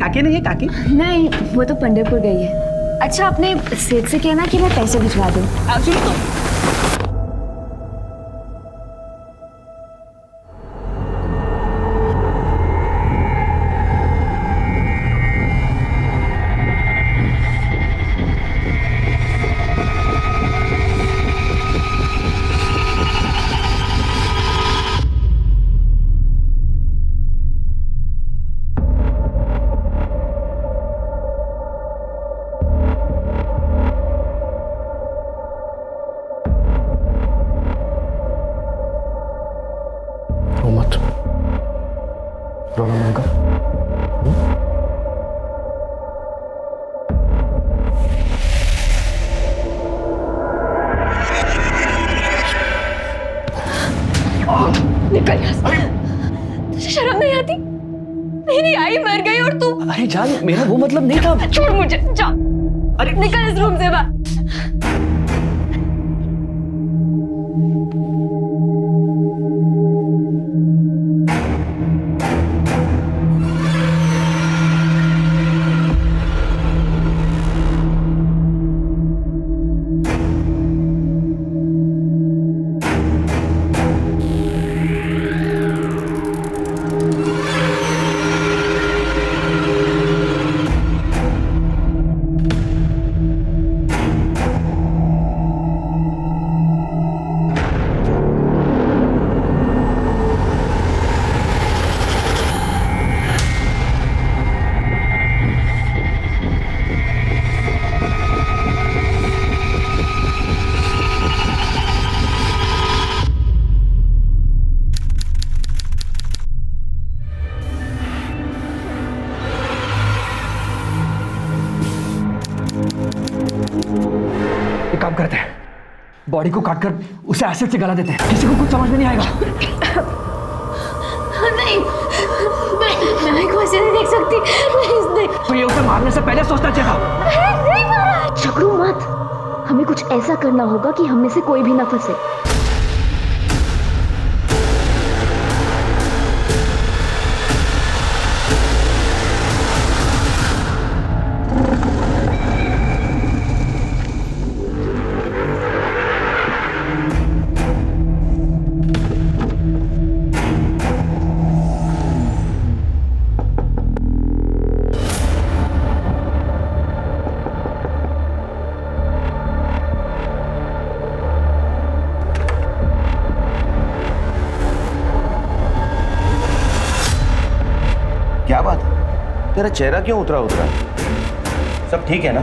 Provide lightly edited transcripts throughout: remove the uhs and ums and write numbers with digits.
काकी नहीं है? काकी नहीं, वो तो पंढरपुर गई है। अच्छा, अपने सेठ से कहना कि मैं पैसे भिजवा दूँ। सुनो तो मत रोना मन कर। निकल यहाँ से। तुझे शर्म नहीं आती? मेरी आई मर गई और तू। अरे जान, मेरा वो मतलब नहीं था। छोड़ मुझे, जा। अरे निकल इस रूम से बाहर। काम करते हैं, बॉडी को काटकर उसे एसिड से गला देते हैं। किसी को कुछ समझ में नहीं आएगा। नहीं, मैं को ऐसे नहीं देख सकती। प्लीज नहीं। तो ये उसे मारने से पहले सोचना चाहिए था। नहीं मारा। झगड़ो मत। हमें कुछ ऐसा करना होगा कि हम में से कोई भी ना फंसे। क्या बात है? तेरा चेहरा क्यों उतरा उतरा? सब ठीक है ना?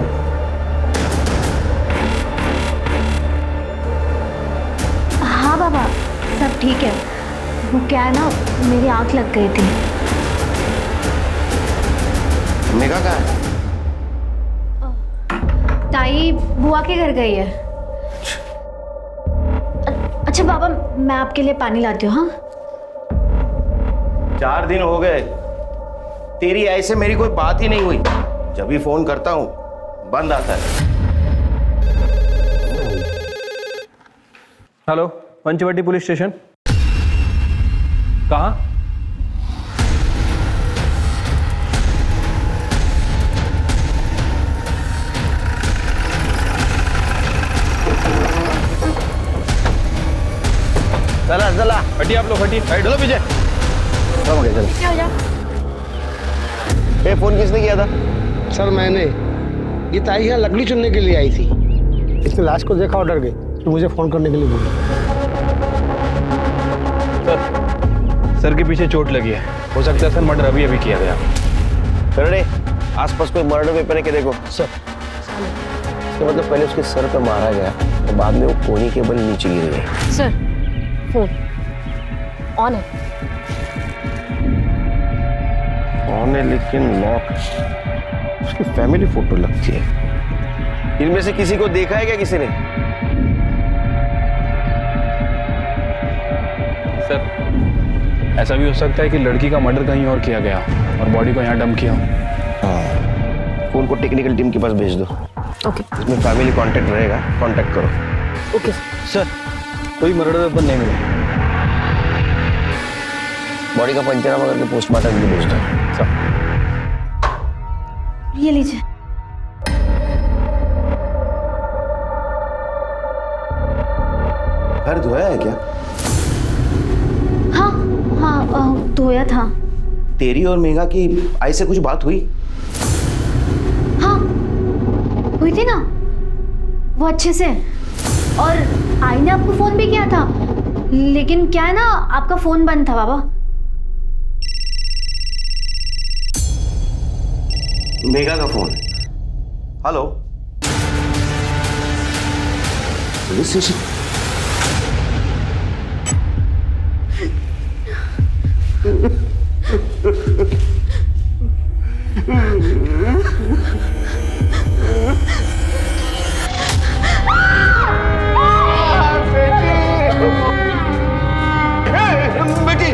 हाँ बाबा, सब ठीक है। वो क्या है ना, मेरी आंख लग गई थी। मेघा कहाँ है? ताई बुआ के घर गई है। अच्छा बाबा, मैं आपके लिए पानी लाती हूँ। हाँ, 4 दिन हो गए, तेरी ऐसे मेरी कोई बात ही नहीं हुई। जब भी फोन करता हूँ बंद आता है। Hello, Panchvati police station. कहाँ? चला चला, हटिए आप लोग, हटिए। चलो पीछे। चलो क्या हो जा? ये फोन किसने किया था? सर मैंने। ये ताई यहाँ लकड़ी चुनने के लिए आई थी। इसने लाश को देखा और डर गई, तो मुझे फोन करने के लिए बोला। सर के पीछे चोट लगी है, हो सकता है सर मर्डर अभी अभी किया गया। अरे आसपास कोई मर्डर वेपन है क्या? देखो सर। इसका मतलब पहले उसके सर पे मारा गया, तो बाद में वो कोनी के बल नीचे गिर गई। सर, फोन ऑन है। फोन है लेकिन लॉक। उसकी फैमिली फोटो लगती है। इनमें से किसी को देखा है क्या किसी ने? सर ऐसा भी हो सकता है कि लड़की का मर्डर कहीं और किया गया और बॉडी को यहाँ डंप किया। हाँ, फोन को टेक्निकल टीम के पास भेज दो। ओके इसमें फैमिली कांटेक्ट रहेगा, कांटेक्ट करो। ओके सर कोई मर्डर वेपन नहीं मिला। बॉडी का पंचनामा करके पोस्टमार्टम के लिए भेज दो। ये लीजिए। घर धोया है क्या? हाँ हाँ धोया था। तेरी और मेघा की आई से कुछ बात हुई? हाँ हुई थी ना, वो अच्छे से। और आई ने आपको फोन भी किया था, लेकिन क्या है ना, आपका फोन बंद था बाबा। मेघा का फोन। Hello, police station. बेटी,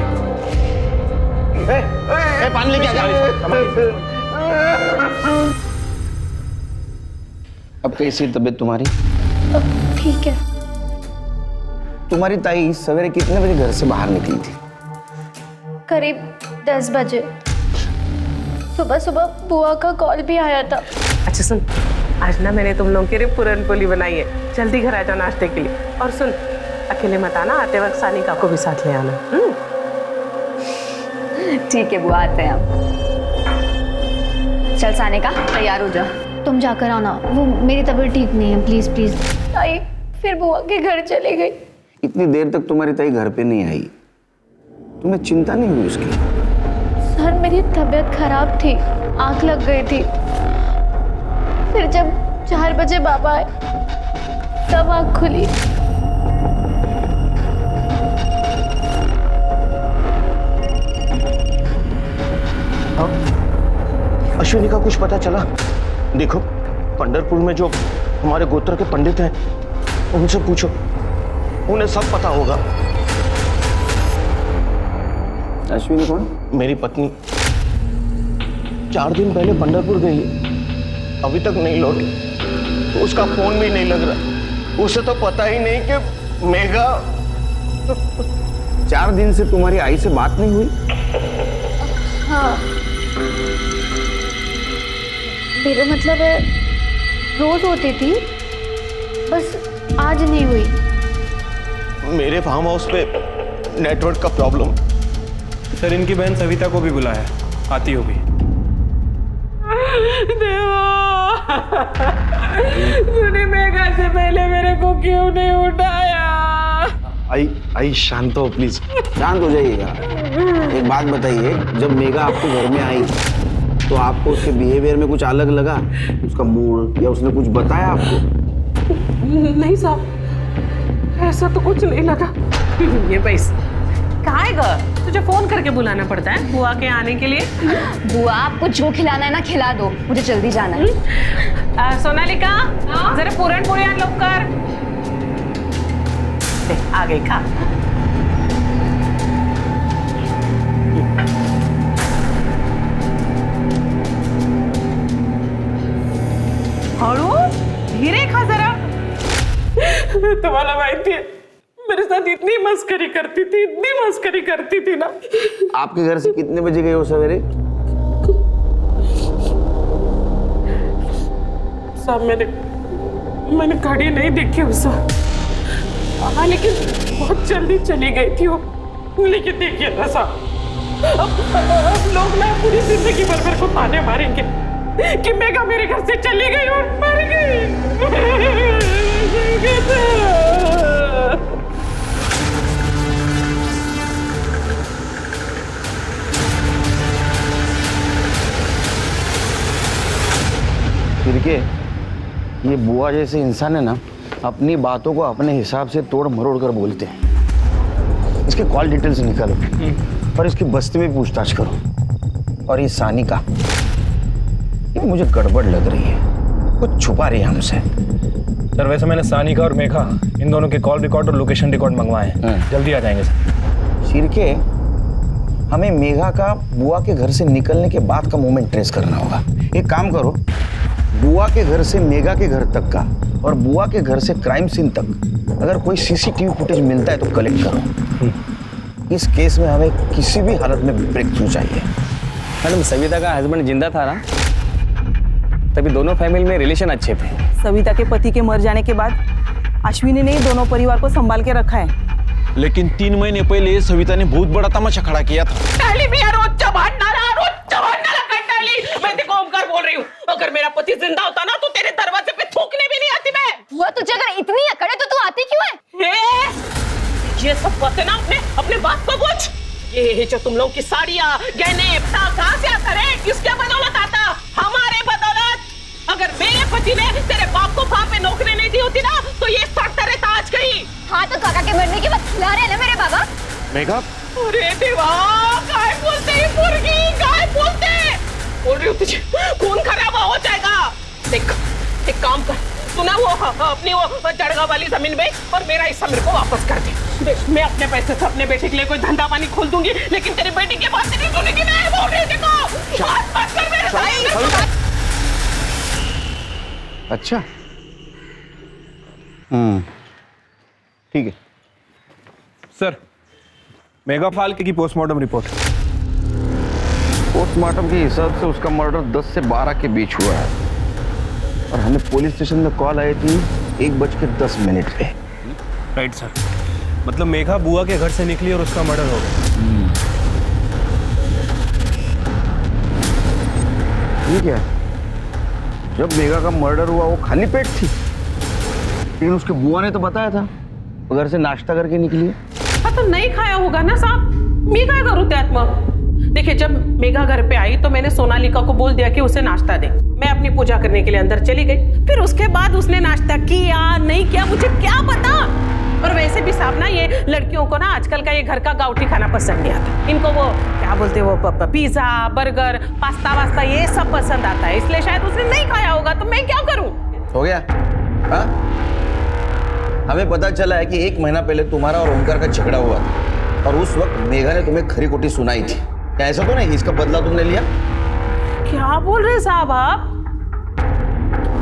पानी लेके आ जा। अब कैसी तबीयत तुम्हारी? ठीक है। तुम्हारी ताई सवेरे कितने बजे घर से बाहर निकली थी? करीब 10 बजे। सुबह सुबह बुआ का कॉल भी आया था। अच्छा सुन, आज ना मैंने तुम लोगों के लिए पूरन पोली बनाई है, जल्दी घर आ जाओ नाश्ते के लिए। और सुन, अकेले मत आना, आते वक्त सानिका को भी साथ ले आना। ठीक है बुआ, आते हैं हम। चल सानिका तैयार हो जा। तुम जाकर आओ ना, वो मेरी तबीयत ठीक नहीं है। Please please. ताई फिर बुआ के घर चली गई। इतनी देर तक तुम्हारी ताई घर पे नहीं आई, तुम्हें चिंता नहीं हुई उसकी? सर मेरी तबीयत खराब थी, आंख लग गई थी। फिर जब 4 बजे बाबा आए तब आंख खुली। अश्विनी का कुछ पता चला? देखो, पंढरपुर में जो हमारे गोत्र के पंडित हैं उनसे पूछो, उन्हें सब पता होगा। अश्विनी कौन? मेरी पत्नी। 4 दिन पहले पंढरपुर गई, अभी तक नहीं लौटी। उसका फोन भी नहीं लग रहा। उसे तो पता ही नहीं कि मेघा। 4 दिन से तुम्हारी आई से बात नहीं हुई? हाँ, मेरा मतलब है रोज होती थी, बस आज नहीं हुई। मेरे फार्म हाउस पे नेटवर्क का प्रॉब्लम। सर इनकी बहन सविता को भी बुलाया, आती होगी। तूने मेघा से पहले मेरे को क्यों नहीं उठाया? आई शांत हो प्लीज। शांत हो जाइएगा। एक बात बताइए, जब मेघा आपके घर में आई तो आपको उसके बिहेवियर में कुछ अलग लगा? उसका मूड या उसने कुछ बताया आपको? नहीं साहब, ऐसा तो कुछ नहीं लगा। ये पैस कहाँ है ग? तुझे फोन करके बुलाना पड़ता है बुआ के आने के लिए। बुआ आपको जो खिलाना है ना खिला दो, मुझे जल्दी जाना है। सोनालिका, जरा पूरन पोळी आण लवकर। आ गई, खा। हळू धीरे खा जरा। तुम्हाला माहिती है मेरे साथ इतनी मस्करी करती थी ना। आपके घर से कितने बजे गए हो सवेरे? साहब मैंने घड़ी नहीं देखी उस वक्त। हाँ, लेकिन बहुत जल्दी चली गई थी वो। लेकिन देखिए ना साहब, अब लोग ना पूरी जिंदगी भर मेरे को ताने मारेंगे कि मेघा मेरे घर से चली गई और मर गई। फिर के ये बुआ जैसे इंसान है ना, अपनी बातों को अपने हिसाब से तोड़ मरोड़ कर बोलते हैं। इसके कॉल डिटेल्स निकालो और इसकी बस्ती में पूछताछ करो। और ये सानिका, ये मुझे गड़बड़ लग रही है, कुछ छुपा रही है हमसे। सर वैसे मैंने सानिका और मेघा इन दोनों के कॉल रिकॉर्ड और लोकेशन रिकॉर्ड मंगवाए हैं, जल्दी आ जाएंगे सर। शिरके, हमें मेघा का बुआ के घर से निकलने के बाद का मोमेंट ट्रेस करना होगा। एक काम करो, बुआ के घर से मेघा के घर तक का और बुआ के घर से क्राइम सीन तक अगर कोई सीसीटीवी फुटेज मिलता है तो कलेक्ट करो। इस केस में हमें किसी भी हालत में ब्रेक थ्रू चाहिए। मैडम सविता का हस्बैंड जिंदा था ना, तभी दोनों फैमिली में रिलेशन अच्छे थे। सविता के पति के मर जाने के बाद अश्विनी ने ही दोनों परिवार को संभाल के रखा है। लेकिन 3 महीने पहले सविता ने बहुत बड़ा तमाशा खड़ा किया था। टाली भी यार, रोज भांडना टाली। मैं देखो ओमकार बोल रही हूँ, अगर मेरा पति जिंदा होता ना तो तेरे दरवाजे पे थूकने भी नहीं आती मैं। वो तुझे अगर इतनी अकड़ है तो तू आती क्यों है? ये सब बातें ना अपने बाप को पूछ। ये जो तुम लोग की साड़ियाँ, गहने, कहाँ से आता है? किसके बदौलत आता? हमारे बदौलत। अगर मेरे पति ने तेरे बाप को वहाँ पे नौकरी नहीं दी होती ना तो ये सड़ता रहता आज कहीं। हाँ तो काका के मरने के वक्त खिला रहे ना मेरे बाबा। मेघा, अरे देवा, काय बोलते हैं मुर्गी, काय बोलते? बोल रही हूँ तुझे, खून खराबा हो जाएगा। देख, एक काम कर, तू ना वो अपनी वो जड़गा वाली जमीन बेच और मेरा हिस्सा मेरे को वापस कर दे। देख, मैं अपने पैसे से अपने बेटे के लिए कोई धंधा पानी खोल दूंगी, लेकिन तेरी बेटी की बात नहीं सुनेगी। मैं बोल रही हूँ, देखो, बात मत कर मेरे साथ। अच्छा, ठीक है सर, मेघा फाल्के की पोस्टमार्टम रिपोर्ट। पोस्टमार्टम के हिसाब से उसका मर्डर 10 से 12 के बीच हुआ है और हमें पुलिस स्टेशन में कॉल आई थी 1:10 पे। राइट सर, मतलब मेघा बुआ के घर से निकली और उसका मर्डर हो गया। ठीक है, जब मेघा का मर्डर हुआ वो खाली पेट थी, लेकिन उसके बुआ ने तो बताया था घर से नाश्ता करके निकली है। हाँ तो नहीं खाया होगा ना साहब, मैं क्या करूँ त्यात्मा। देखिए, जब मेघा घर पे आई तो मैंने सोनालिका को बोल दिया कि उसे नाश्ता दे। मैं अपनी पूजा करने के लिए अंदर चली गई। फिर उसके बाद उसने नाश्ता किया नहीं किया मुझे क्या पता। और वैसे भी साहब ना, ये लड़कियों को ना आजकल का ये घर का गाउटी खाना पसंद नहीं आता। इनको वो क्या बोलते हैं, वो पिज्जा, बर्गर, पास्ता वास्ता ये सब पसंद आता है, इसलिए शायद उसने नहीं खाया होगा। तो मैं क्या करूँ? हो गया। हाँ, हमें पता चला है कि 1 महीना पहले तुम्हारा और ओमकार का झगड़ा हुआ और उस वक्त मेघा ने तुम्हें खरी खोटी सुनाई थी। क्या ऐसा तो नहीं इसका बदला तुमने लिया? क्या बोल रहे साहब आप?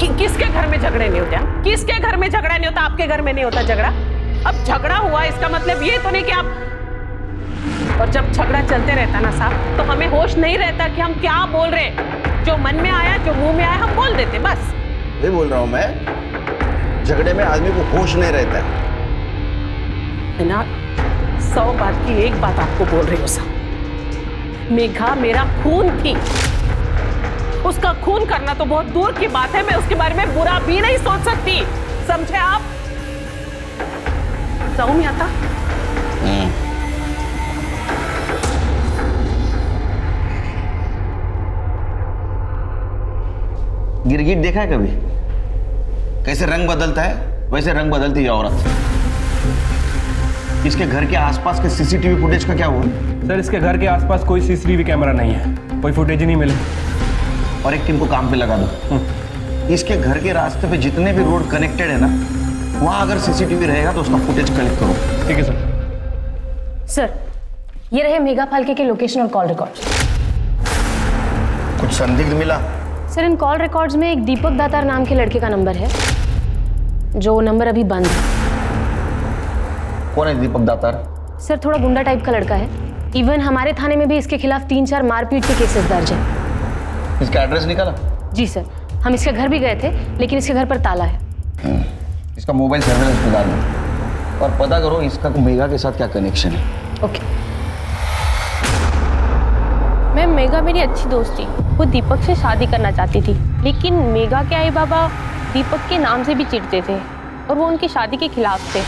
किसके घर में झगड़े नहीं होते? किसके घर में झगड़ा नहीं होता? आपके घर में नहीं होता झगड़ा? अब झगड़ा हुआ इसका मतलब ये तो नहीं कि आप। और जब झगड़ा चलते रहता ना साहब, तो हमें होश नहीं रहता कि हम क्या बोल रहे। जो मन में आया, जो मुंह में आया, हम बोल देते बस। ये बोल रहा हूं मैं, झगड़े में आदमी को होश नहीं रहता है ना। 100 बात की एक बात आपको बोल रही हूँ साहब, मेघा मेरा खून थी। उसका खून करना तो बहुत दूर की बात है, मैं उसके बारे में बुरा भी नहीं सोच सकती, समझे आप? जाऊं मैं आता? गिरगिट देखा है कभी? कैसे रंग बदलता है, वैसे रंग बदलती है औरत। इसके घर के आसपास के सीसीटीवी फुटेज का क्या हुआ? सर, इसके घर के आसपास कोई सीसीटीवी कैमरा नहीं है, कोई फुटेज ही नहीं मिले। और एक टीम को काम पे लगा दो। इसके घर के रास्ते पे जितने भी रोड कनेक्टेड है ना, वहां अगर सीसीटीवी रहेगा तो उसका फुटेज कलेक्ट करो। ठीक है सर। सर, ये रहे मेघा फाल्के के लोकेशन और कॉल रिकॉर्ड्स। कुछ संदिग्ध मिला? सर, इन कॉल रिकॉर्ड्स में एक दीपक दातार नाम के लड़के का नंबर है, जो नंबर अभी बंद है। कौन है दीपक दातार? सर, थोड़ा गुंडा टाइप का लड़का है। इवन हमारे थाने में भी इसके खिलाफ 3-4 मारपीट के केसेस दर्ज है। इसका एड्रेस निकाला? जी सर, हम इसके घर भी गए थे, लेकिन इसके घर पर ताला है। इसका मोबाइल सर्वेलेंस पे डाल दो और पता करो इसका मेघा के साथ क्या कनेक्शन है। ओके। मैं मेघा मेरी अच्छी दोस्त थी, वो दीपक से शादी करना चाहती थी, लेकिन मेघा के आई बाबा दीपक के नाम से भी चिढ़ते थे और वो उनकी शादी के खिलाफ थे।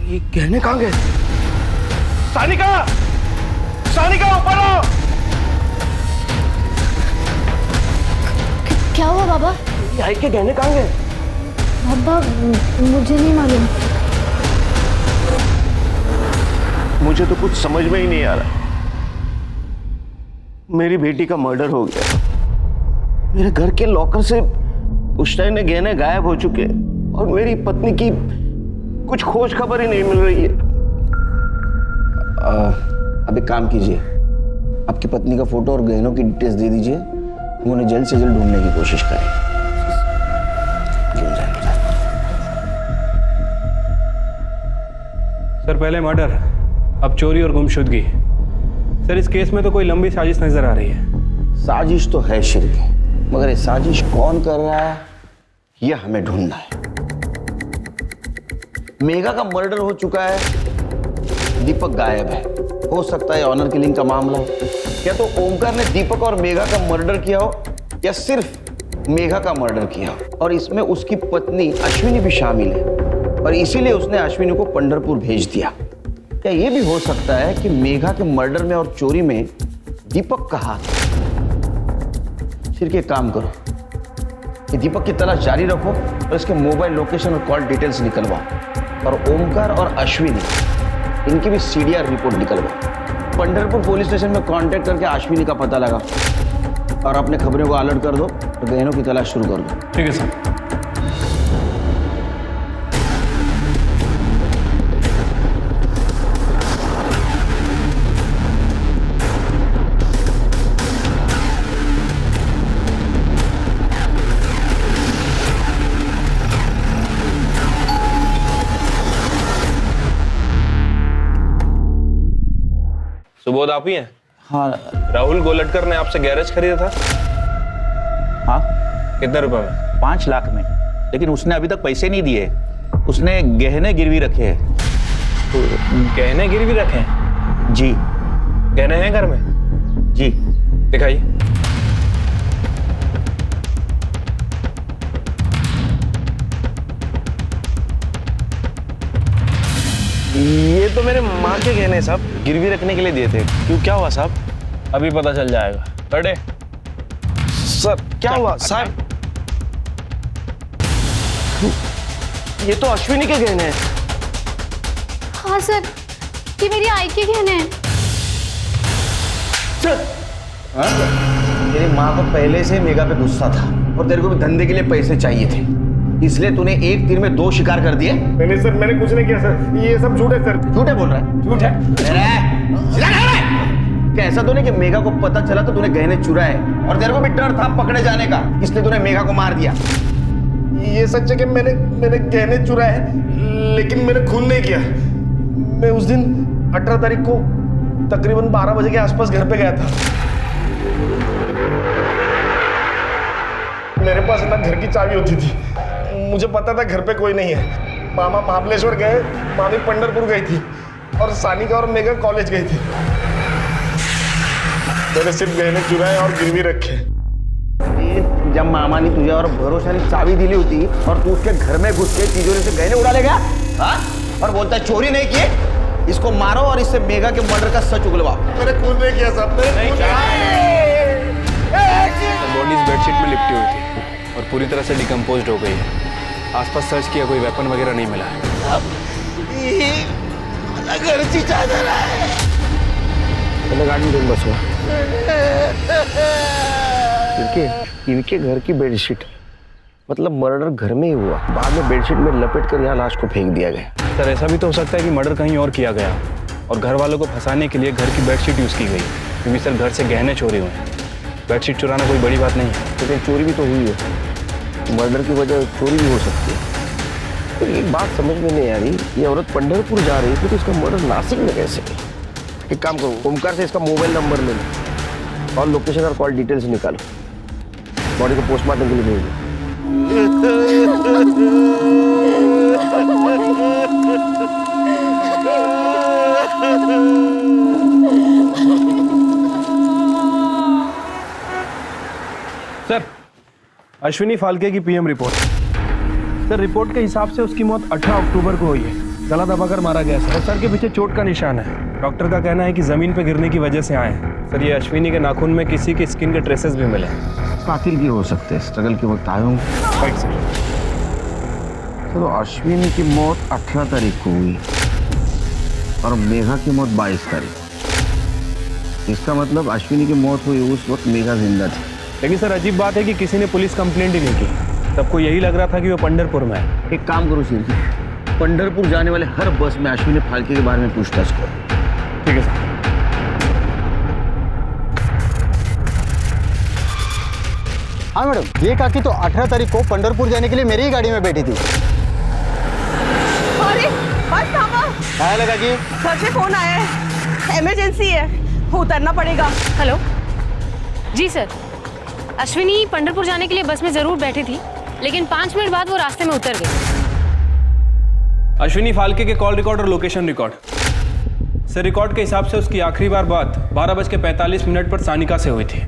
ये गहने कहाँ गए? सानिका! सानिका, ऊपर आओ! क्या हुआ बाबा? आई के गहने कहाँ गए? अब्बा मुझे नहीं मालूम। मुझे तो कुछ समझ में ही नहीं आ रहा। मेरी बेटी का मर्डर हो गया, मेरे घर के लॉकर से पुश्तैनी गहने गायब हो चुके और मेरी पत्नी की कुछ खोज खबर ही नहीं मिल रही है। अब एक काम कीजिए, आपकी पत्नी का फोटो और गहनों की डिटेल्स दे दीजिए, हम उन्हें जल्द से जल्द ढूंढने की कोशिश करें। सर पहले मर्डर, अब चोरी और गुमशुदगी। सर इस केस में तो कोई लंबी साजिश नजर आ रही है। साजिश तो है शिरके, मगर ये साजिश कौन कर रहा है ये हमें ढूंढना है। मेघा का मर्डर हो चुका है, दीपक गायब है। हो सकता है ऑनर किलिंग का मामला हो, या तो ओमकार ने दीपक और मेघा का मर्डर किया हो, या सिर्फ मेघा का मर्डर किया हो और इसमें उसकी पत्नी अश्विनी भी शामिल है और इसीलिए उसने अश्विनी को पंढरपुर भेज दिया। क्या यह भी हो सकता है कि मेघा के मर्डर में और चोरी में दीपक का हाथ है? फिर के काम करो, ये दीपक की तलाश जारी रखो और इसके मोबाइल लोकेशन और कॉल डिटेल्स निकलवाओ और ओमकार और अश्विनी इनकी भी सीडीआर रिपोर्ट निकलवाओ। पंढरपुर पुलिस स्टेशन में कांटेक्ट करके अश्विनी का पता लगा और अपने खबरों को अलर्ट कर दो और गहनों की तलाश शुरू कर दो। ठीक है सर। सुबोध आप ही हैं? हाँ। राहुल गोलटकर ने आपसे गैरेज खरीदा था? हाँ। कितने रुपए में? 5 लाख में, लेकिन उसने अभी तक पैसे नहीं दिए। उसने गहने गिरवी रखे हैं। तो गहने गिरवी रखे हैं? जी। गहने हैं घर में? जी। दिखाइए। ये तो मेरे माँ के गहने साहब, गिरवी रखने के लिए दिए थे। क्यों, क्या हुआ साहब? अभी पता चल जाएगा। बड़े सर क्या हुआ साहब? ये तो अश्विनी के गहने हैं। हाँ सर, ये मेरी आई के गहने हैं। तेरी माँ को पहले से मेघा पे गुस्सा था और तेरे को भी धंधे के लिए पैसे चाहिए थे, इसलिए तूने एक तीर में 2 शिकार कर दिए। नहीं सर, मैंने कुछ नहीं किया सर, ये सब झूठ है सर। झूठे बोल रहा है? झूठ है। क्या ऐसा तो नहीं कि मेघा को पता चला तो तूने गहने चुराए और तेरे को भी डर था पकड़े जाने का, इसलिए तूने मेघा को मार दिया? ये सच है कि मैंने गहने चुराए, लेकिन मैंने खून नहीं किया। मैं उस दिन 18 तारीख को तकरीबन 12 बजे के आसपास घर पे गया था। मेरे पास ना घर की चाबी होती थी, मुझे पता था घर पे कोई नहीं है। मामा महाबलेश्वर गए, मामी पंढरपुर गई थी और सानिका और मेघा कॉलेज गई थी। मैंने सिर्फ गहने चुराए और गिरवी रखे। जब मामा ने तुझे और भरोसा ने चाबी दिली होती और तू उसके घर में घुस के तिजोरी से गहने उड़ा ले गया, हाँ? और बोलता है चोरी नहीं किए, इसको मारो और इससे मेघा के मर्डर का सच उगलवाओ। मैंने खून नहीं किया साहब, बॉडी बेडशीट में लिपटी हुई थी और पूरी तरह से डिकम्पोज्ड हो गई है। आसपास सर्च किया, कोई वेपन वगैरह नहीं मिला है। घरची चादर आहे। गाड़ी में बसो। इनके घर की बेडशीट, मतलब मर्डर घर में ही हुआ, बाद में बेडशीट में लपेट कर यहाँ लाश को फेंक दिया गया। सर ऐसा भी तो हो सकता है कि मर्डर कहीं और किया गया और घर वालों को फंसाने के लिए घर की बेडशीट यूज़ की गई, क्योंकि सर घर से गहने चोरी हुए। बेडशीट चुराना कोई बड़ी बात नहीं है। लेकिन चोरी भी तो हुई है, मर्डर की वजह चोरी भी हो सकती है। तो एक बात समझ में नहीं आ रही, ये औरत पंढरपुर जा रही थी तो इसका मर्डर नासिक में कैसे? एक काम करो, ओमकार से इसका मोबाइल नंबर ले लो और लोकेशन और कॉल डिटेल्स निकालो, बॉडी को पोस्टमार्टम के लिए भेज दो। सर अश्विनी फाल्के की पीएम रिपोर्ट। सर रिपोर्ट के हिसाब से उसकी मौत 18 अक्टूबर को हुई है। गला दबाकर मारा गया सर, और सर के पीछे चोट का निशान है। डॉक्टर का कहना है कि जमीन पर गिरने की वजह से आए हैं। सर ये अश्विनी के नाखून में किसी के स्किन के ट्रेसेस भी मिले हैं। कातिल भी हो सकते हैं, स्ट्रगल के वक्त आए होंगे। Right sir. चलो, अश्विनी की मौत 18 तारीख को हुई और मेघा की मौत 22 तारीख। इसका मतलब अश्विनी की मौत हुई उस वक्त मेघा जिंदा थी। लेकिन सर अजीब बात है कि किसी ने पुलिस कंप्लेंट ही नहीं की। सबको यही लग रहा था कि वो पंढरपुर में है। एक काम करो सिर, पंढरपुर जाने वाले हर बस में अश्विनी फाल्के के बारे में पूछताछ करो। ठीक है सर। हाँ मैडम, ये काकी तो 18 तारीख को पंढरपुर जाने के लिए मेरी ही गाड़ी में बैठी थी। अरे बस थामा। क्या लगा कि घर से फोन आया है, इमरजेंसी है, उतरना पड़ेगा। हेलो जी सर, अश्विनी पंढरपुर जाने के लिए बस में जरूर बैठी थी, लेकिन 5 मिनट बाद वो रास्ते में उतर गई। अश्विनी फाल्के के कॉल रिकॉर्ड और लोकेशन रिकॉर्ड। सर रिकॉर्ड के हिसाब से उसकी आखिरी बार बात 12:45 पर सानिका से हुई थी।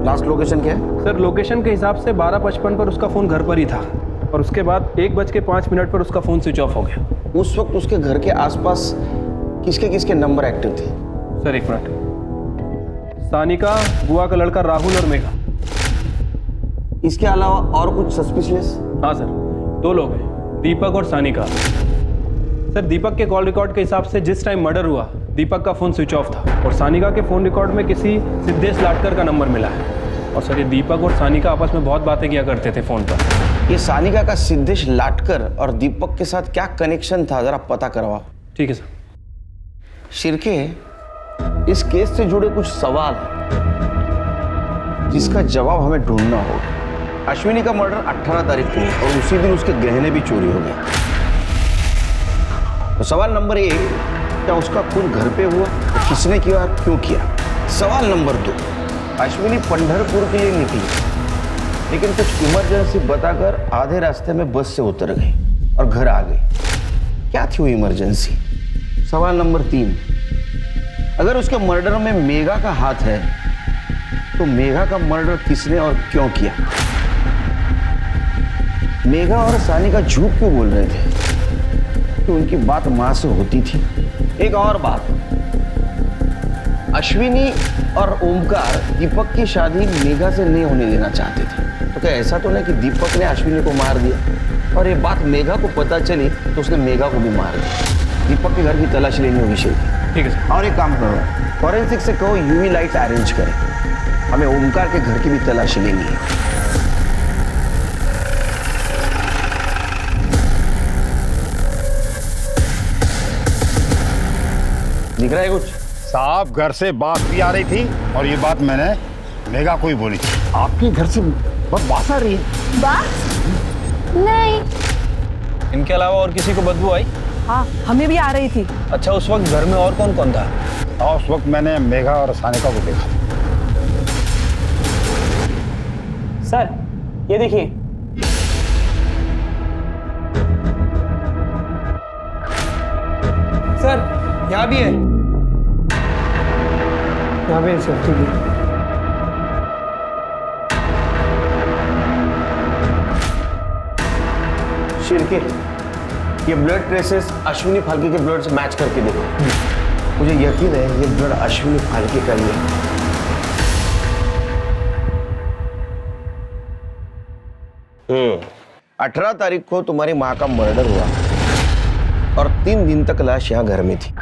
लास्ट लोकेशन क्या है? सर लोकेशन के हिसाब से 12:55 पर उसका फ़ोन घर पर ही था और उसके बाद 1:05 पर उसका फ़ोन स्विच ऑफ हो गया। उस वक्त उसके घर के आसपास किसके किसके नंबर एक्टिव थे? सर एक मिनट। सानिका, बुआ का लड़का राहुल और मेघा। इसके अलावा और कुछ सस्पिशियस? हाँ सर, 2 लोग हैं, दीपक और सानिका। सर दीपक के कॉल रिकॉर्ड के हिसाब से जिस टाइम मर्डर हुआ दीपक का फ़ोन स्विच ऑफ था और सानिका के फ़ोन रिकॉर्ड में किसी सिद्धेश लाटकर का नंबर मिला है। और सर ये दीपक और सानिका आपस में बहुत बातें किया करते थे फ़ोन पर। ये सानिका का सिद्धेश लाटकर और दीपक के साथ क्या कनेक्शन था, जरा पता करवाओ। ठीक है सर। शिर्के, इस केस से जुड़े कुछ सवाल जिसका जवाब हमें ढूंढना होगा। अश्विनी का मर्डर 18 तारीख को और उसी दिन उसके गहने भी चोरी हो गए। तो सवाल नंबर 1, क्या उसका खून घर पे हुआ? तो किसने किया और क्यों किया? सवाल नंबर 2, अश्विनी पंढरपुर के लिए निकली लेकिन कुछ इमरजेंसी बताकर आधे रास्ते में बस से उतर गई और घर आ गई। क्या थी वो इमरजेंसी? सवाल नंबर 3, अगर उसके मर्डर में मेघा का हाथ है तो मेघा का मर्डर किसने और क्यों किया? मेघा और सानिका झूठ क्यों बोल रहे थे कि उनकी बात मां से होती थी? एक और बात, अश्विनी और ओमकार दीपक की शादी मेघा से नहीं होने देना चाहते थे, तो क्या ऐसा तो नहीं कि दीपक ने अश्विनी को मार दिया और ये बात मेघा को पता चली तो उसने मेघा को भी मार दिया? दीपक के घर की तलाशी लेनी होगी शिल्पी। ठीक है सर। और एक काम करो, फॉरेंसिक से कहो यूवी लाइट्स अरेंज करें, हमें ओमकार के घर की भी तलाशी लेनी है। दिख रहा है कुछ? साहब घर से बात भी आ रही थी और ये बात मैंने मेघा को ही बोली थी। आपके घर से बहुत बात आ रही है। बात? नहीं। इनके अलावा और किसी को बदबू आई? हाँ, हमें भी आ रही थी। अच्छा, उस वक्त घर में और कौन कौन था? और उस वक्त मैंने मेघा और सानिका को देखा। सर ये देखिए, सर यहाँ भी है, यहाँ भी है सर। ठीक है। शिर्के, ये ब्लड ट्रेसेस अश्विनी फाल्के के ब्लड से मैच करके देखो। मुझे यकीन है ये ब्लड अश्विनी फाल्के का ही है। 18 तारीख को तुम्हारी माँ का मर्डर हुआ और 3 दिन तक लाश यहाँ घर में थी।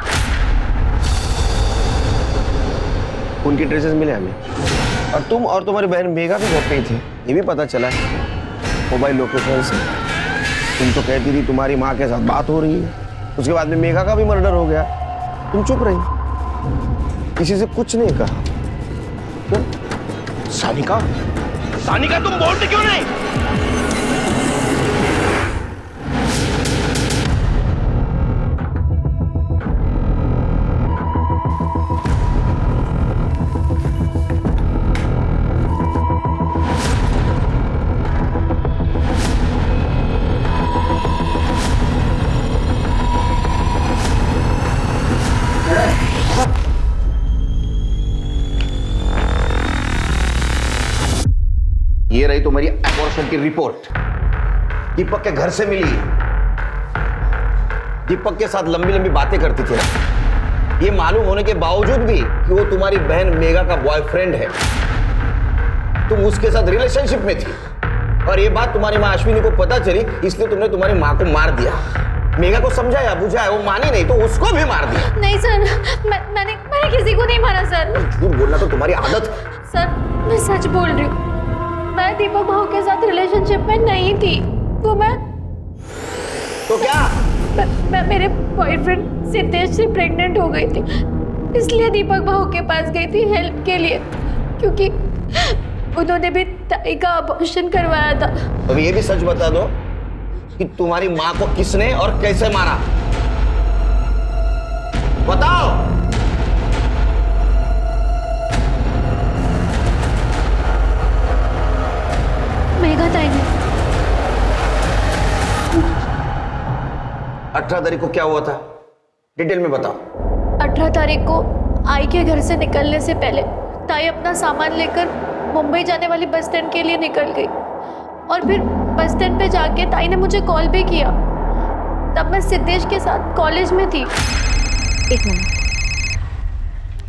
उनकी ट्रेसेस मिले हमें और तुम और तुम्हारी बहन मेघा भी घर पे ही थे, ये भी पता चला है मोबाइल लोकेशन से। तुम तो कहती थी तुम्हारी माँ के साथ बात हो रही है, उसके बाद में मेघा का भी मर्डर हो गया, तुम चुप रही, किसी से कुछ नहीं कहा। क्यों? सानिका, सानिका तुम बोलते क्यों नहीं? ये रही तुम्हारी अबॉर्शन की रिपोर्ट, दीपक के घर से मिली। दीपक के साथ लंबी लंबी बातें करती थी ना, ये मालूम होने के बावजूद भी कि वो तुम्हारी बहन मेगा का बॉयफ्रेंड है, तुम उसके साथ रिलेशनशिप में थी, और ये बात तुम्हारी माँ अश्विनी को पता चली, इसलिए तुमने तुम्हारी माँ को मार दिया। मेगा को समझाया बुझाया, वो मानी नहीं तो उसको भी मार दिया। नहीं सर, मैंने किसी को नहीं मारा सर। झूठ बोलना तो तुम्हारी आदत है। सर मैं सच बोल रही हूँ, मैं दीपक भाऊ के साथ रिलेशनशिप में नहीं थी। तो क्या? मैं मेरे बॉयफ्रेंड सिद्धेश से प्रेग्नेंट हो गई थी, इसलिए दीपक भाऊ के पास गई थी हेल्प के लिए, क्योंकि उन्होंने भी ताई का अबॉर्शन करवाया था। अब ये भी सच बता दो कि तुम्हारी माँ को किसने और कैसे मारा, बताओ। मेगा ताई ने। 18 तारीख को क्या हुआ था, डिटेल में बताओ। 18 तारीख को आई के घर से निकलने से पहले ताई अपना सामान लेकर मुंबई जाने वाली बस स्टैंड के लिए निकल गई, और फिर बस स्टैंड पे जाके ताई ने मुझे कॉल भी किया। तब मैं सिद्धेश के साथ कॉलेज में थी। एक मिनट।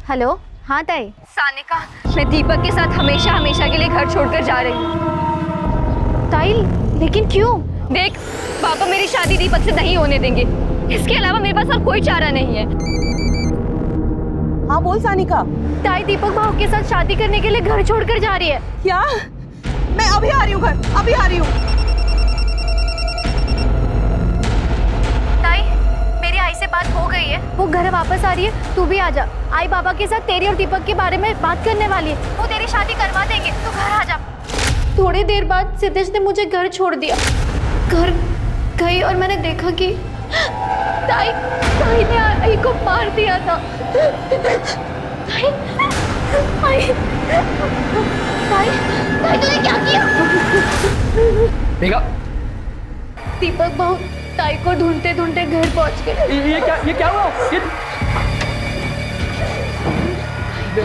हेलो, हाँ ताई। सानिका, मैं दीपक के साथ हमेशा हमेशा के लिए घर छोड़कर जा रही हूँ। ताई, लेकिन क्यों? देख, पापा मेरी शादी दीपक से नहीं होने देंगे, इसके अलावा मेरे पास और कोई चारा नहीं है। हाँ बोल सानिका। ताई दीपक भाऊ के साथ शादी करने के लिए घर छोड़कर जा रही है। क्या? मैं अभी आ रही हूँ घर, अभी आ रही हूँ। ताई, मेरी आई से बात हो गई है, वो घर वापस आ रही है, तू भी आ जा। आई बाबा के साथ तेरी और दीपक के बारे में बात करने वाली है, वो तेरी शादी करवा देंगे, तू घर आ जा। थोड़ी देर बाद सिद्धेश ने मुझे घर छोड़ दिया। घर गई और मैंने देखा कि ताई ने आई को मार दिया था। ताई तूने क्या किया? मेगा, दीपक भाऊ ताई को ढूंढते ढूंढते घर पहुंच गए। ये क्या हुआ?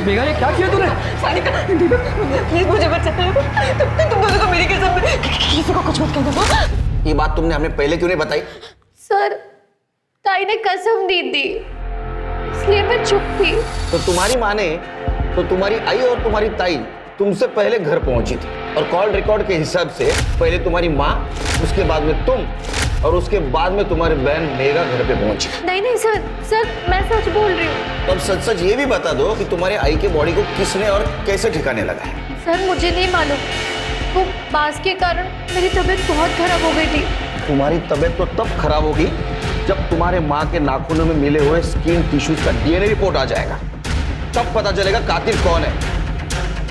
मेगा, ये क्या किया तूने? सानिका, प्लीज मुझे बचा। तुम दोनों को मेरी कसम, किसी को कुछ मत कहना। ये बात तुमने हमें पहले क्यों नहीं बताई? सर, ताई ने कसम दी थी, इसलिए मैं चुप थी। तो तुम्हारी माँ ने, तो तुम्हारी आई और तुम्हारी ताई तुमसे पहले घर पहुंची थी, और कॉल रिकॉर्ड के हिसाब से पहले तुम्हारी माँ, उसके बाद में तुम, और उसके बाद में तुम्हारी बहन मेगा घर पे पहुंची। नहीं सर, मैं सच बोल रही हूँ। तो अब सच ये भी बता दो कि तुम्हारे आई के बॉडी को किसने और कैसे ठिकाने लगा है। सर मुझे नहीं मालूम, वो बांस के कारण मेरी तबीयत बहुत खराब हो गई थी। तुम्हारी तबीयत तो तब खराब होगी जब तुम्हारे माँ के नाखूनों में मिले हुए स्किन टिश्यूज का डीएनए रिपोर्ट आ जाएगा, तब पता चलेगा कातिल कौन है।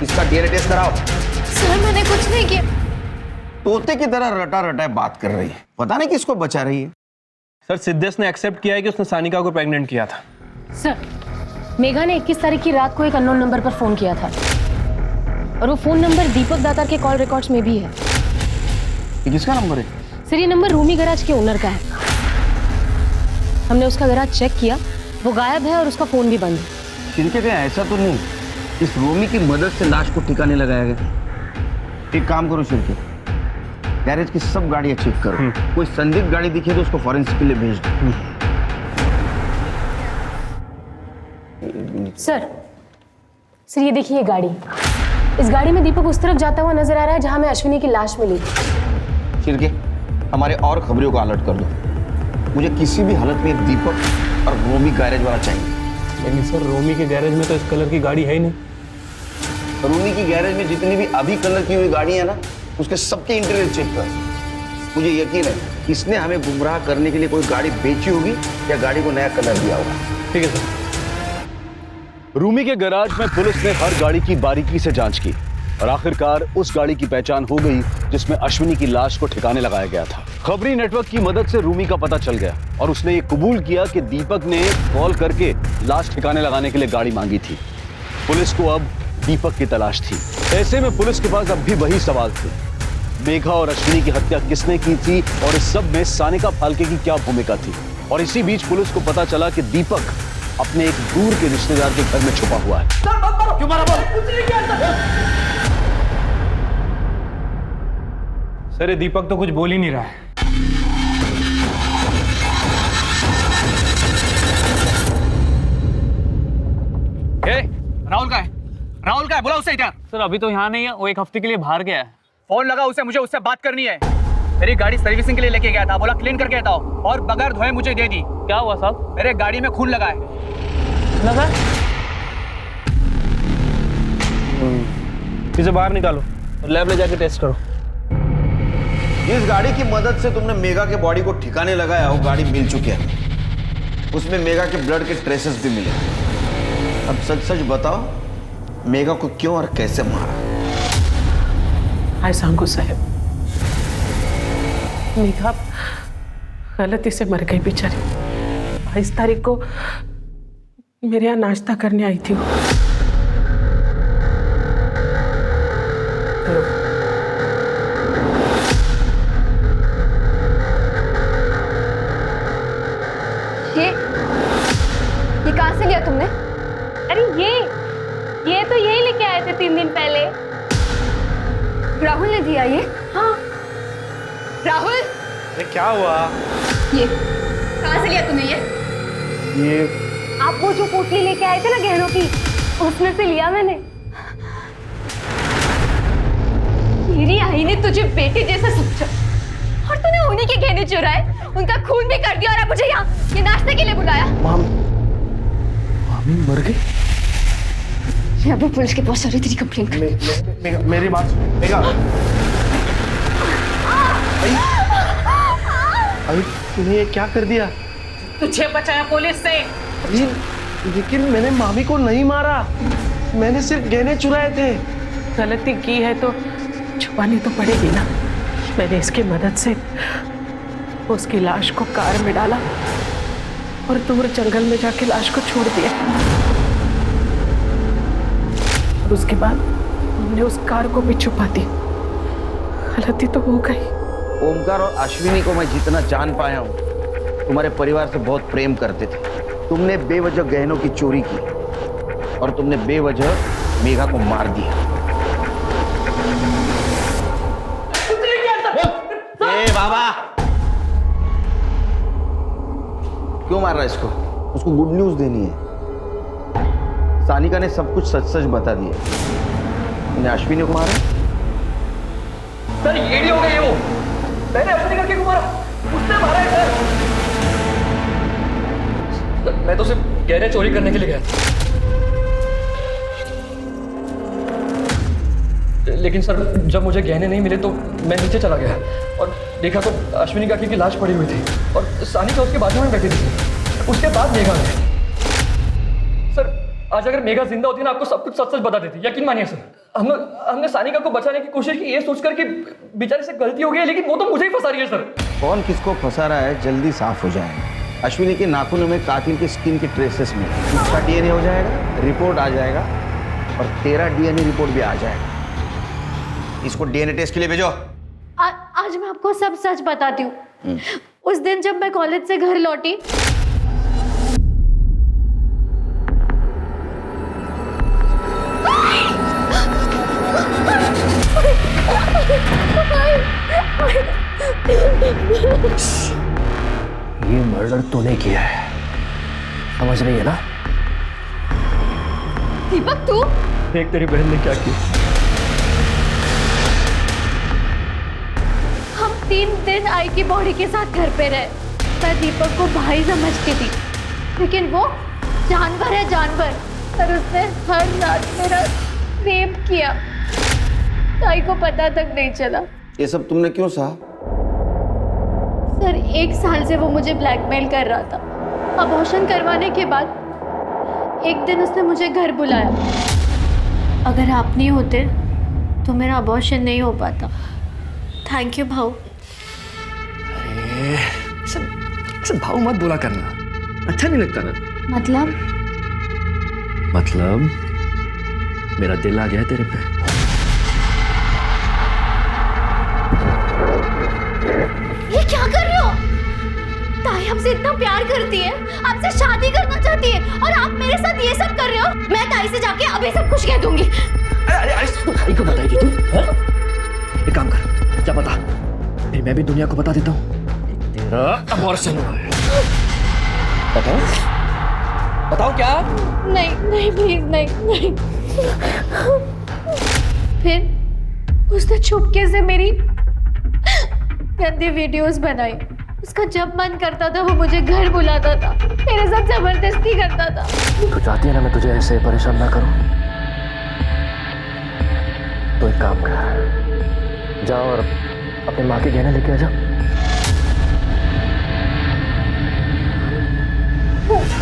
इसका डीएनए टेस्ट कराओ। सर मैंने कुछ नहीं किया। तोते की तरह रटा रटाए बात कर रही है, पता नहीं किसको बचा रही है। सर, सिद्धेश ने एक्सेप्ट किया है कि उसने सानिका को प्रेग्नेंट किया था। सर, मेघा ने 21 तारीख की रात को एक अननोन नंबर पर फोन किया था, और वो फोन नंबर दीपक दातार के कॉल रिकॉर्ड्स में भी है। ये किसका नंबर है? सर, ये नंबर रूमी गैराज के ओनर का है। हमने उसका गैराज चेक किया, वो गायब है और उसका फोन भी बंद है। किनके कहीं ऐसा तो नहीं इस रूमी की मदद से लाश को ठिकाने लगाया गया? एक काम करो शिल्पी, गैरेज की सब गाड़ियां चेक करो, कोई संदिग्ध गाड़ी दिखे तो उसको फॉरेंसिक के लिए भेज दो। सर ये देखिए गाड़ी, इस गाड़ी में दीपक उस तरफ जाता हुआ नजर आ रहा है जहां में अश्विनी की लाश मिली। शिल्पी, हमारे और खबरों को अलर्ट कर दो, मुझे किसी भी हालत में दीपक और रोमी गैरेज वाला चाहिए। लेकिन सर, रोमी के गैरेज में तो इस कलर की गाड़ी है ही नहीं। रोमी की गैरेज में जितनी भी अभी कलर की हुई गाड़ियां ना, उसके सबके इंटीरियर चेक कर। मुझे यकीन है इसने हमें गुमराह करने के लिए कोई गाड़ी बेची होगी या गाड़ी को नया कलर दिया होगा। ठीक है सर। रूमी के गैराज में पुलिस ने हर गाड़ी की बारीकी से जांच की और आखिरकार उस गाड़ी की पहचान हो गई जिसमें अश्विनी की लाश को ठिकाने लगाया गया था। खबरी नेटवर्क की मदद से रूमी का पता चल गया और उसने ये कबूल किया कि दीपक ने कॉल करके लाश ठिकाने लगाने के लिए गाड़ी मांगी थी। पुलिस को अब दीपक की तलाश थी। ऐसे में पुलिस के पास अब भी वही सवाल थे, मेघा और अश्विनी की हत्या किसने की थी और इस सब में सानिका फाल्के की क्या भूमिका थी। और इसी बीच पुलिस को पता चला कि दीपक अपने एक दूर के रिश्तेदार के घर में छुपा हुआ है। क्यों मारा? सर, ये दीपक तो कुछ बोल ही नहीं रहा है। है? बोला उसे इधर। सर अभी तो यहाँ नहीं है, वो एक हफ्ते के लिए बाहर गया है। फोन लगा उसे, मुझे उससे बात करनी है। मेरी गाड़ी सर्विसिंग के लिए लेके गया था, बोला क्लीन करके आता हूँ और बगैर धोए मुझे दे दी। क्या हुआ साहब? मेरे गाड़ी में खून लगा है। लगा? इसे बाहर निकालो और लैब ले जाके टेस्ट करो। जिस गाड़ी की मदद से तुमने मेगा के बॉडी को ठिकाने लगाया, वो गाड़ी मिल चुकी है। उसमें मेगा के ब्लड के ट्रेसेस भी मिले। अब सच सच बताओ, मेगा को क्यों और कैसे मारा? हाय सांगू साहब, मेघा गलती से मर गई बेचारी। 22 तारीख को मेरे यहाँ नाश्ता करने आई थी वो। ये कहाँ से लिया तुमने? अरे ये तो यही लेके आए थे 3 दिन पहले। राहुल ने दिया ये? हाँ। राहुल, अरे क्या हुआ? ये कहाँ से लिया तूने ये? आप वो जो पोटली लेके आए थे ना गहनों की, उसमें से लिया मैंने। मेरी आई ने तुझे बेटे जैसा समझा और तूने उन्हीं के गहने चुराए, उनका खून भी कर दिया और अब मुझे यहाँ ये नाश्ते के लिए बुलाया। मामी मर गई? मैं अभी पुलिस के पास तेरी कंप्लेन कर। मेरी बात सुन। मेगा, अरे तूने ये क्या कर दिया? तुझे बचाया पुलिस से। लेकिन मैंने मामी को नहीं मारा, मैंने सिर्फ गहने चुराए थे। गलती की है तो छुपानी तो पड़ेगी ना। मैंने इसकी मदद से उसकी लाश को कार में डाला और दूर जंगल में जाके लाश को छोड़ दिया। और उसके बाद हमने उस कार को भी छुपा दी। गलती तो हो गई। ओमकार और अश्विनी को मैं जितना जान पाया हूँ, तुम्हारे परिवार से बहुत प्रेम करते थे। तुमने बेवजह गहनों की चोरी की और तुमने बेवजह मेघा को मार दिया। ए बाबा, क्यों मार रहा है इसको? उसको गुड न्यूज देनी है। सानिका ने सब कुछ सच सच बता दिया। तुमने अश्विनी को मारा? सर ये नहीं हो गया। वो मैंने अपने करके को मारा, उसने मारा है सर। मैं तो सिर्फ गहने चोरी करने के लिए गया था। लेकिन सर जब मुझे गहने नहीं मिले तो मैं नीचे चला गया और देखा तो अश्विनी काकी की लाश पड़ी हुई थी और सानिका उसके बाजू में बैठी थी। उसके बाद मेघा गई। सर आज अगर मेघा जिंदा होती ना, आपको सब कुछ सच सच बता देती। यकीन मानिए सर, हमने सानिका को बचाने की कोशिश की, ये सोचकर कि बेचारे से गलती हो गई है, लेकिन वो तो मुझे ही फंसा रही है सर। कौन किसको फंसा रहा है जल्दी साफ हो जाएगा। अश्विनी के नाखूनों में कातिल के स्किन के ट्रेसेस में उसका डीएनए हो जाएगा, रिपोर्ट आ जाएगा और तेरा डीएनए रिपोर्ट भी आ जाएगा। इसको डीएनए टेस्ट के लिए भेजो। आज मैं आपको सब सच बताती हूँ। उस दिन जब मैं कॉलेज से घर लौटी, ये मर्डर तूने किया है, समझ रही है ना? दीपक तू? देख तेरी बहन ने क्या किया। हम 3 दिन आई की बॉडी के साथ घर पे रहे। मैं दीपक को भाई समझती थी, लेकिन वो जानवर है जानवर। और उसने हर रात मेरा रेप किया, ताई को पता तक नहीं चला। ये सब तुमने क्यों सहा? सर 1 साल से वो मुझे ब्लैकमेल कर रहा था। अबॉर्शन करवाने के बाद एक दिन उसने मुझे घर बुलाया। अगर आप नहीं होते तो मेरा अबॉर्शन नहीं हो पाता। थैंक यू भाऊ। अरे भाऊ मत बोला करना, अच्छा नहीं लगता ना। मतलब मेरा दिल आ गया तेरे पे। ये क्या कर रहे हो? ताई हमसे इतना प्यार करती है, आपसे शादी करना चाहती है और आप मेरे साथ ये सब कर रहे हो। मैं ताई से जाके अभी सब कुछ कह दूंगी। अरे ताई को बताएगी तू? एक काम कर, क्या बता, फिर मैं भी दुनिया को बता देता हूँ तेरा अबॉर्शन हुआ है। बताओ क्या? नहीं नहीं प्लीज नहीं नहीं। फिर उसने चुपके से मेरी गंदी वीडियोस बनाई। उसका जब मन करता था वो मुझे घर बुलाता था, मेरे साथ जबरदस्ती करता था। तू चाहती है ना मैं तुझे ऐसे परेशान ना करूं? तो एक काम कर, जा और अपने माँ के गहने लेके आ जा।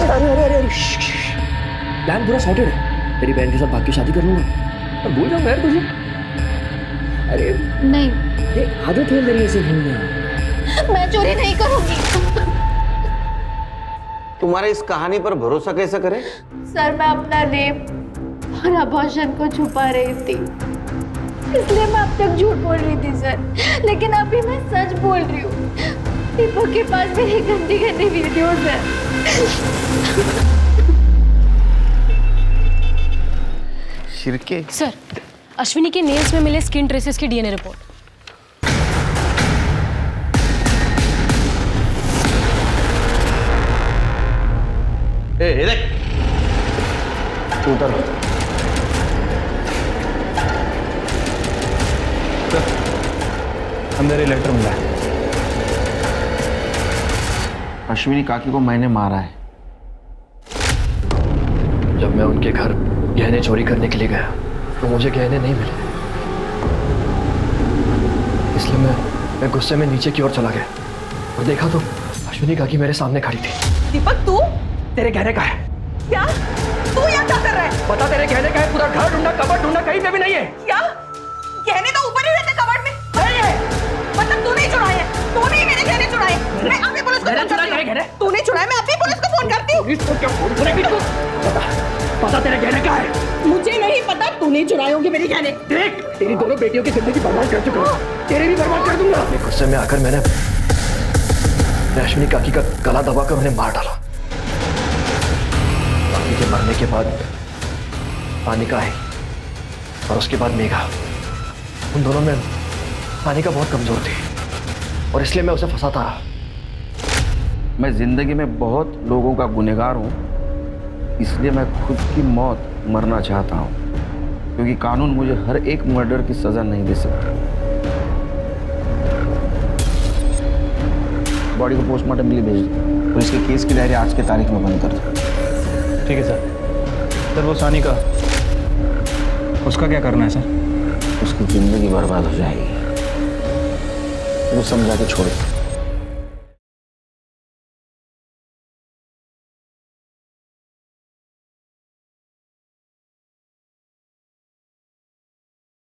अरे प्लान पूरा सॉर्टेड है। तेरी बहन के साथ भाग के शादी कर लूंगा और भूल जाऊंगा यार तुझे। अरे नहीं, ये आदत है मेरी ऐसे भूलना। मैं चोरी नहीं करूंगी। तुम्हारे इस कहानी पर भरोसा कैसे करें? सर, मैं अपना रेप और अबॉर्शन को छुपा रही थी, इसलिए मैं अब तक झूठ बोल रही थी सर। लेकिन अभी मैं सच बोल रही हूँ। दीपक के पास मेरी गंदी गंदी वीडियोस है। शिरके सर, अश्विनी के नेल्स में मिले स्किन ट्रेसेस की डीएनए रिपोर्ट। देख, उतर। अंदर ये लेटर मिला है। अश्विनी काकी को मैंने मारा है। जब मैं उनके घर गहने चोरी करने के लिए गया तो मुझे गहने नहीं मिले, इसलिए मैं गुस्से में नीचे की ओर चला गया और देखा तो अश्विनी काकी मेरे सामने खड़ी थी। दीपक, तू तेरे गहने का है क्या? तू यहाँ क्या कर रहा है? बता, तेरे गहने का है? पूरा घर ढूंढा, कबर्ड ढूंढा, कहीं पे भी नहीं है। क्या? गहने तो ऊपर ही रहते कबर्ड में। नहीं है। मतलब तू नहीं चुराए हैं? तूने ही मेरे गहने चुराए। मैं अभी पुलिस को फोन करती हूँ। तूने चुराए, मैं अभी पुलिस को फोन करती हूँ। पता तेरे गहने का है? मुझे नहीं पता। तूने चुराए होंगे मेरे गहने। देख, तेरी दोनों बेटियों की जिंदगी बर्बाद कर चुका हूँ, तेरे भी बर्बाद कर दूंगा। गुस्से में आकर मैंने अश्विनी काकी का गला दबाकर उन्हें मार डाला। काकी के मरने के बाद पानिका आई और उसके बाद मेघा। उन दोनों में पानिका बहुत कमजोर थी और इसलिए मैं उसे फंसाता रहा। मैं जिंदगी में बहुत लोगों का गुनहगार हूँ, इसलिए मैं खुद की मौत मरना चाहता हूँ, क्योंकि कानून मुझे हर एक मर्डर की सजा नहीं दे सकता। बॉडी को पोस्टमार्टम के लिए भेज दो और इसके केस की डायरी आज के तारीख में बंद कर दो। ठीक है सर। वो सानी का, उसका क्या करना है सर? उसकी जिंदगी बर्बाद हो जाएगी, वो समझा के छोड़ दो।